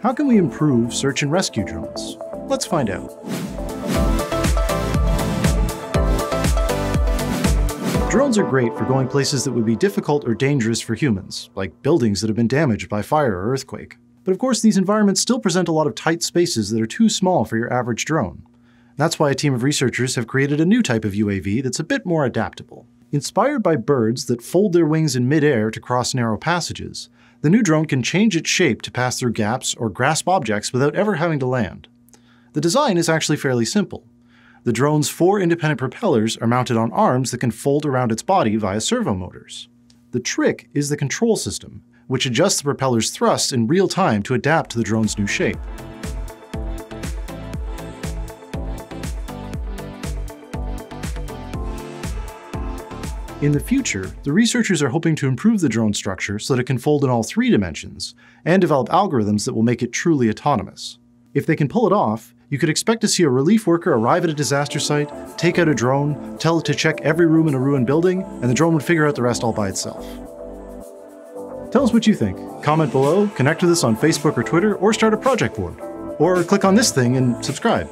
How can we improve search and rescue drones? Let's find out. Drones are great for going places that would be difficult or dangerous for humans, like buildings that have been damaged by fire or earthquake. But of course, these environments still present a lot of tight spaces that are too small for your average drone. That's why a team of researchers have created a new type of UAV that's a bit more adaptable. Inspired by birds that fold their wings in mid-air to cross narrow passages, the new drone can change its shape to pass through gaps or grasp objects without ever having to land. The design is actually fairly simple. The drone's 4 independent propellers are mounted on arms that can fold around its body via servo motors. The trick is the control system, which adjusts the propeller's thrust in real time to adapt to the drone's new shape. In the future, the researchers are hoping to improve the drone structure so that it can fold in all 3 dimensions, and develop algorithms that will make it truly autonomous. If they can pull it off, you could expect to see a relief worker arrive at a disaster site, take out a drone, tell it to check every room in a ruined building, and the drone would figure out the rest all by itself. Tell us what you think. Comment below, connect with us on Facebook or Twitter, or start a project board. Or click on this thing and subscribe.